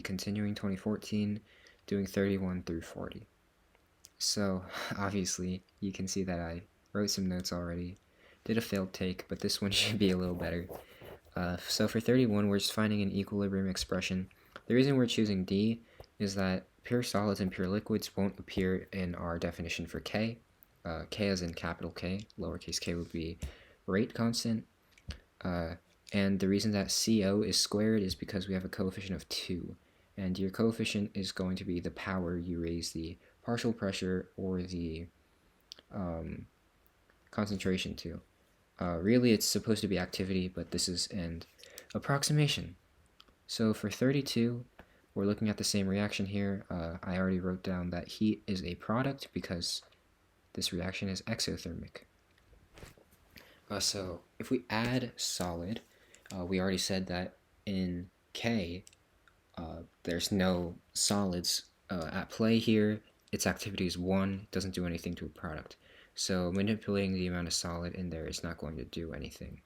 Continuing 2014, doing 31 through 40. So obviously you can see that I wrote some notes already, did a failed take, but this one should be a little better. So for 31, we're just finding an equilibrium expression. The reason we're choosing D is that pure solids and pure liquids won't appear in our definition for K. K as in capital K, lowercase k would be rate constant. And the reason that CO is squared is because we have a coefficient of 2. And your coefficient is going to be the power you raise the partial pressure or the concentration to. Really, it's supposed to be activity, but this is an approximation. So for 32, we're looking at the same reaction here. I already wrote down that heat is a product because this reaction is exothermic. So if we add solid, we already said that in K, there's no solids at play here. Its activity is 1, doesn't do anything to a product. So manipulating the amount of solid in there is not going to do anything.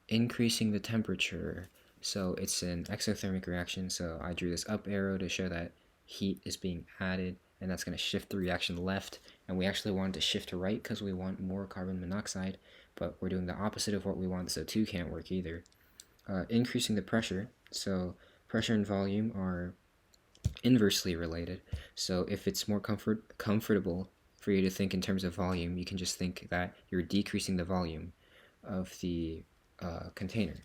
Increasing the temperature. So it's an exothermic reaction, so I drew this up arrow to show that heat is being added, and that's going to shift the reaction left, and we actually want to shift to right because we want more carbon monoxide, but we're doing the opposite of what we want, so 2 can't work either. Increasing the pressure, so pressure and volume are inversely related, so if it's more comfortable for you to think in terms of volume, you can just think that you're decreasing the volume of the container.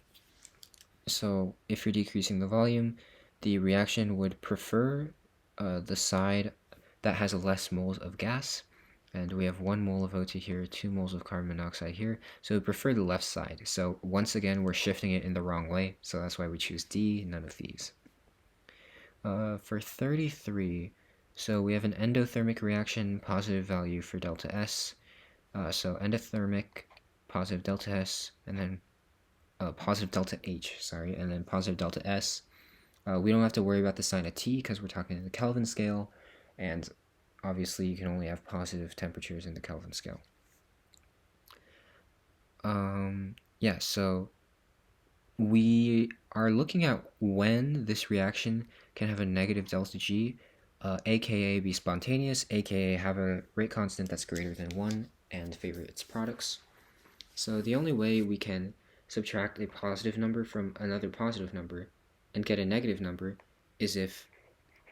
So if you're decreasing the volume, the reaction would prefer the side that has less moles of gas, and we have 1 mole of O2 here, 2 moles of carbon monoxide here, so we prefer the left side. So once again, we're shifting it in the wrong way, so that's why we choose D, none of these. For 33, so we have an endothermic reaction, positive value for delta S. So endothermic, positive delta S, and then positive delta H, and then positive delta S. We don't have to worry about the sign of T because we're talking in the Kelvin scale, and obviously you can only have positive temperatures in the Kelvin scale. Yeah, so we are looking at when this reaction can have a negative delta G, aka be spontaneous, aka have a rate constant that's greater than 1 and favor its products. So the only way we can subtract a positive number from another positive number and get a negative number is if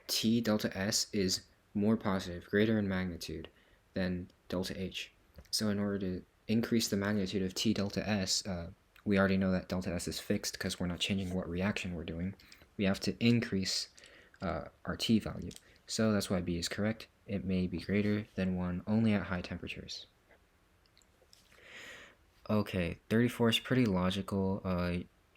T delta S is more positive, greater in magnitude than delta H. So in order to increase the magnitude of T delta S, we already know that delta S is fixed because we're not changing what reaction we're doing. We have to increase our T value. So that's why B is correct. It may be greater than 1 only at high temperatures. Okay, 34 is pretty logical.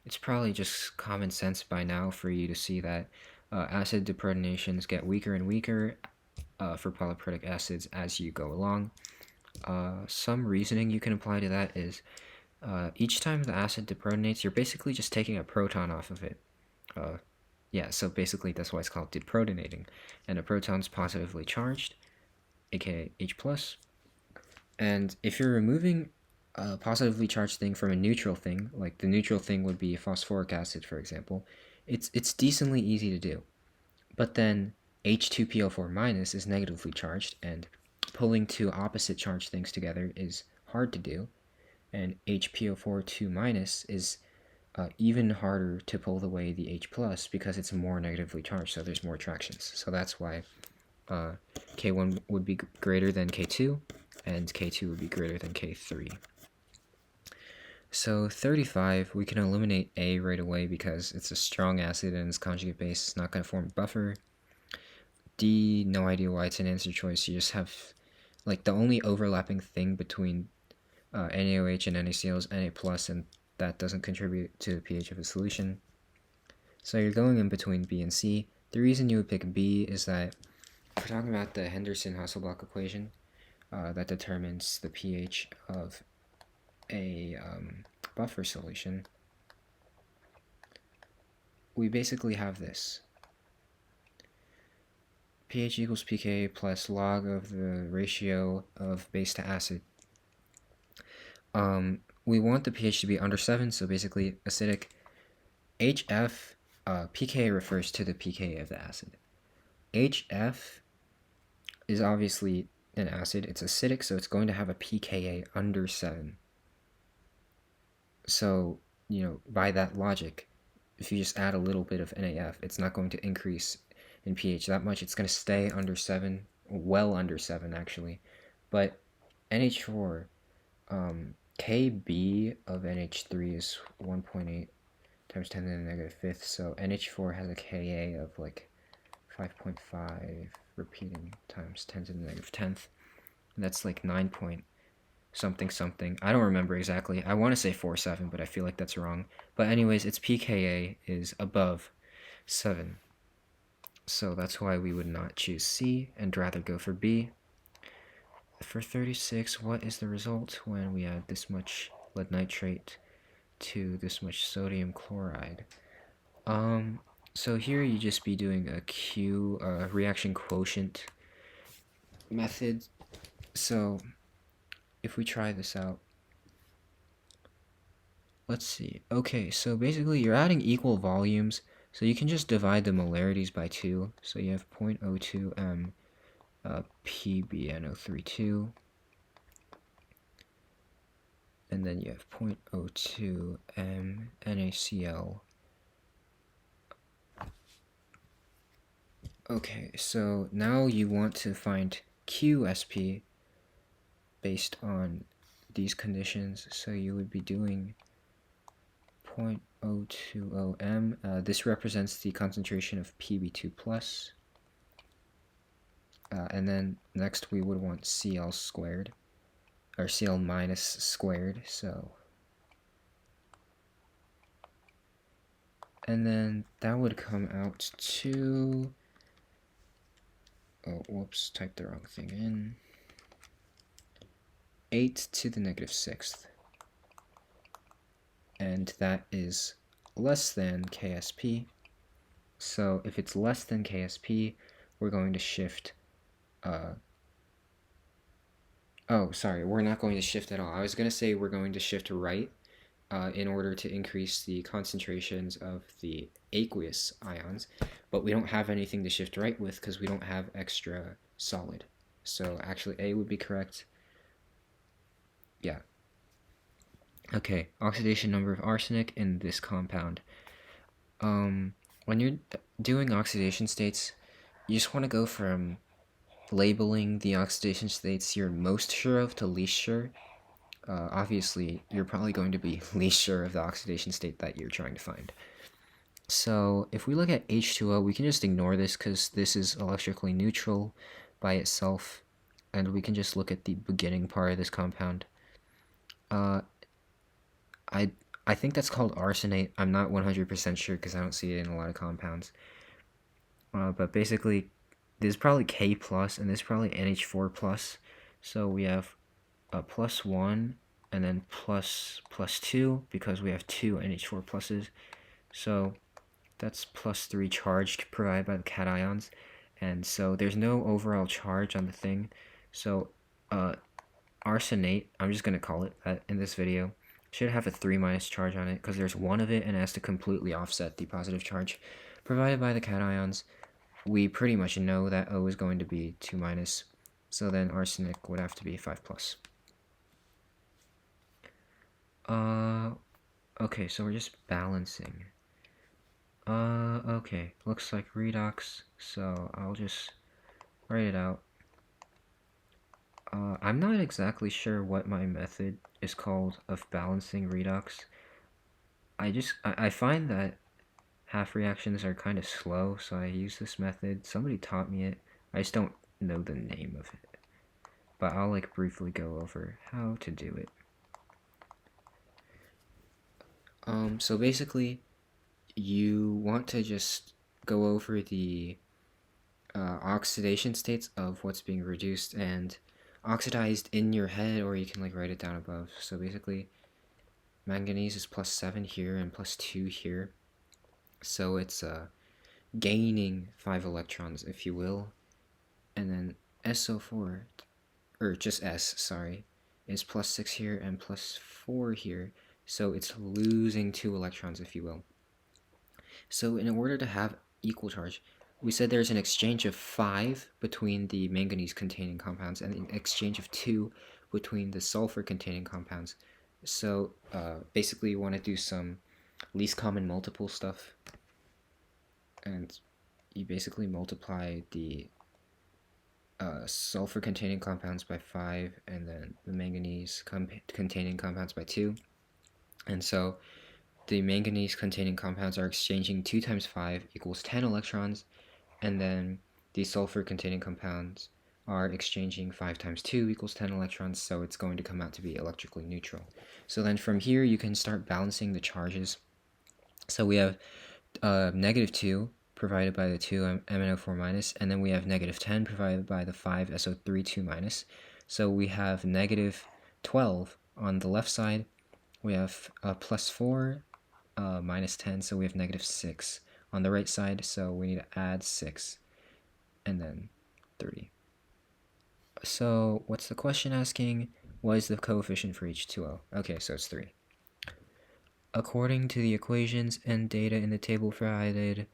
It's probably just common sense by now for you to see that acid deprotonations get weaker and weaker for polyprotic acids as you go along. Some reasoning you can apply to that is each time the acid deprotonates, you're basically just taking a proton off of it. Yeah, so basically that's why it's called deprotonating. And a proton's positively charged, aka H+. And if you're removing a positively charged thing from a neutral thing, like the neutral thing would be phosphoric acid, for example, it's decently easy to do. But then H2PO4- is negatively charged, and pulling 2 opposite charged things together is hard to do, and HPO4 2- is even harder to pull away the H+ because it's more negatively charged, so there's more attractions. So that's why K1 would be greater than K2, and K2 would be greater than K3. So 35, we can eliminate A right away because it's a strong acid and its conjugate base is not going to form a buffer. D, no idea why it's an answer choice. You just have, like, the only overlapping thing between NaOH and NaCl is Na+, and that doesn't contribute to the pH of a solution. So you're going in between B and C. The reason you would pick B is that we're talking about the Henderson-Hasselblack equation that determines the pH of a buffer solution. We basically have this. pH equals pK plus log of the ratio of base to acid. We want the pH to be under 7, so basically acidic. HF pKa refers to the pKa of the acid. HF is obviously an acid. It's acidic, so it's going to have a pKa under 7. So, by that logic, if you just add a little bit of NaF, it's not going to increase in pH that much. It's going to stay under 7, well under 7 actually. But NH4, Kb of NH3 is 1.8 times 10 to the negative fifth, so NH4 has a Ka of like 5.5 repeating times 10 to the negative 10th. That's like 9 point something something. I don't remember exactly. I want to say 4.7, but I feel like that's wrong. But anyways, its pKa is above 7. So that's why we would not choose C and rather go for B. For 36, what is the result when we add this much lead nitrate to this much sodium chloride? So here you just be doing a Q reaction quotient method. So if we try this out, let's see. Okay, so basically you're adding equal volumes, so you can just divide the molarities by 2. So you have 0.02 m PbNO32, and then you have 0.02 m NaCl. Okay, so now you want to find QSP based on these conditions, so you would be doing 0.020 m. This represents the concentration of Pb2+. And then next we would want Cl squared, or Cl minus squared, so. And then that would come out to, oh, whoops, typed the wrong thing in, 8 to the negative 6th. And that is less than KSP. So if it's less than KSP, we're going to shift, oh, sorry, we're not going to shift at all. I was going to say we're going to shift right in order to increase the concentrations of the aqueous ions, but we don't have anything to shift right with because we don't have extra solid. So actually A would be correct. Yeah. Okay, oxidation number of arsenic in this compound. When you're doing oxidation states, you just want to go from labeling the oxidation states you're most sure of to least sure. Obviously, you're probably going to be least sure of the oxidation state that you're trying to find. So if we look at H2O, we can just ignore this because this is electrically neutral by itself, and we can just look at the beginning part of this compound. I think that's called arsenate. I'm not 100% sure because I don't see it in a lot of compounds. But basically, this is probably K plus, and this is probably NH4 plus. So we have plus 1, and then plus 2, because we have 2 NH4 pluses. So that's plus 3 charge provided by the cations. And so there's no overall charge on the thing. So arsenate, I'm just going to call it that in this video, should have a 3 minus charge on it because there's one of it and it has to completely offset the positive charge provided by the cations. We pretty much know that O is going to be 2 minus, so then arsenic would have to be 5 plus. Okay, so we're just balancing. Okay, looks like redox, so I'll just write it out. I'm not exactly sure what my method is called of balancing redox. I find that half reactions are kind of slow, so I use this method. Somebody taught me it. I just don't know the name of it. But I'll like briefly go over how to do it. So basically, you want to just go over the oxidation states of what's being reduced and oxidized in your head, or you can like write it down above. So basically, manganese is plus 7 here and plus 2 here. So it's gaining 5 electrons, if you will. And then SO4, or just S, sorry, is plus 6 here and plus 4 here. So it's losing 2 electrons, if you will. So in order to have equal charge, we said there's an exchange of 5 between the manganese containing compounds and an exchange of 2 between the sulfur containing compounds. So basically you want to do some least common multiple stuff, and you basically multiply the sulfur containing compounds by 5 and then the manganese containing compounds by 2. And so the manganese containing compounds are exchanging 2 times 5 equals 10 electrons, and then the sulfur containing compounds are exchanging 5 times 2 equals 10 electrons, so it's going to come out to be electrically neutral. So then from here you can start balancing the charges. So we have negative 2 provided by the 2 MnO4 minus, and then we have negative 10 provided by the 5 SO3 2 minus. So we have negative 12 on the left side. We have plus 4 minus 10, so we have negative 6 on the right side, so we need to add 6 and then 3. So what's the question asking? What is the coefficient for H2O? Okay, so it's 3. According to the equations and data in the table provided,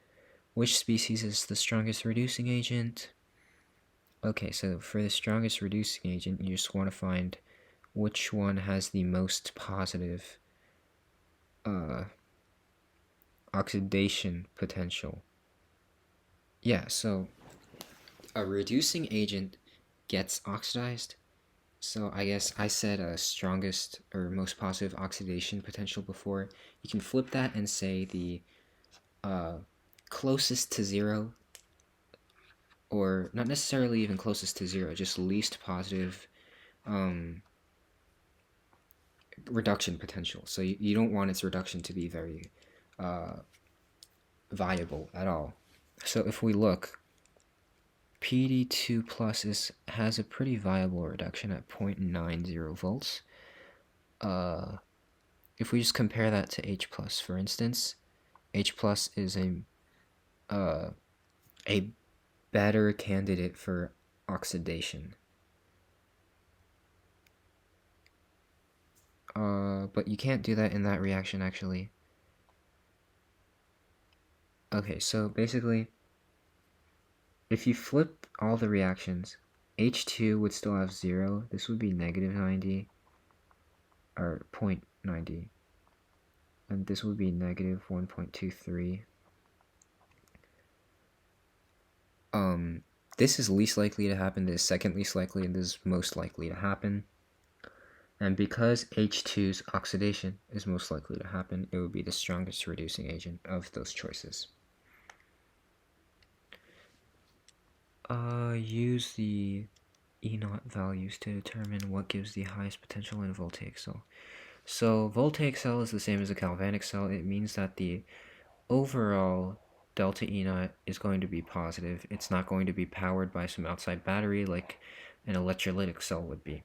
which species is the strongest reducing agent? Okay, so for the strongest reducing agent, you just want to find which one has the most positive oxidation potential. Yeah, so a reducing agent gets oxidized. So I guess I said strongest or most positive oxidation potential before. You can flip that and say the closest to 0, or not necessarily even closest to 0, just least positive reduction potential. So you don't want its reduction to be very viable at all. So if we look, PD2 plus has a pretty viable reduction at 0.90 volts. If we just compare that to H plus, for instance, H plus is a better candidate for oxidation. But you can't do that in that reaction, actually. Okay, so basically, if you flip all the reactions, H2 would still have 0. This would be negative 90, or 0.90. And this would be negative 1.23. This is least likely to happen, this is second least likely, and this is most likely to happen. And because H2's oxidation is most likely to happen, it would be the strongest reducing agent of those choices. Use the E0 values to determine what gives the highest potential in a voltaic cell. So voltaic cell is the same as a galvanic cell. It means that the overall delta E0 is going to be positive. It's not going to be powered by some outside battery like an electrolytic cell would be.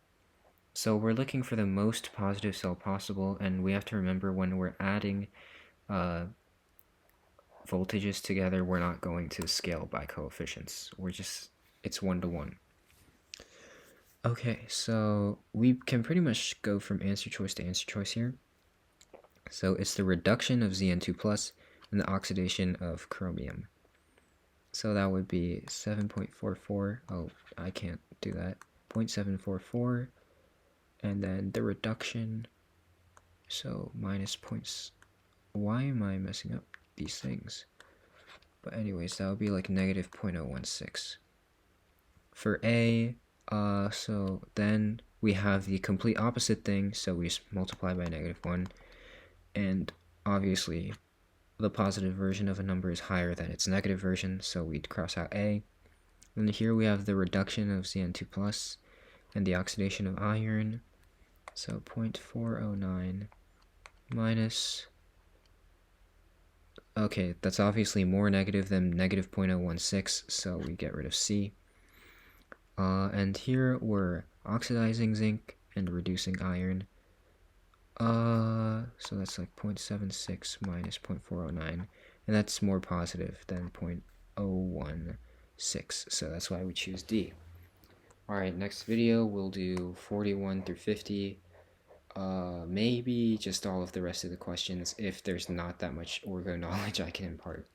So we're looking for the most positive cell possible, and we have to remember when we're adding voltages together, we're not going to scale by coefficients. It's 1 to 1. Okay, so we can pretty much go from answer choice to answer choice here. So it's the reduction of Zn2 plus and the oxidation of chromium. So that would be 7.44. Oh, I can't do that. 0.744. And then the reduction. So minus points. Why am I messing up these things? But anyways, that would be like negative 0.016. For A, so then we have the complete opposite thing, so we just multiply by negative 1. And obviously, the positive version of a number is higher than its negative version, so we'd cross out A. And here we have the reduction of Zn2 plus and the oxidation of iron. So 0.409 minus... Okay, that's obviously more negative than negative 0.016, so we get rid of C. And here we're oxidizing zinc and reducing iron. So that's like 0.76 minus 0.409, and that's more positive than 0.016, so that's why we choose D. Alright, next video we'll do 41 through 50. Maybe just all of the rest of the questions if there's not that much orgo knowledge I can impart.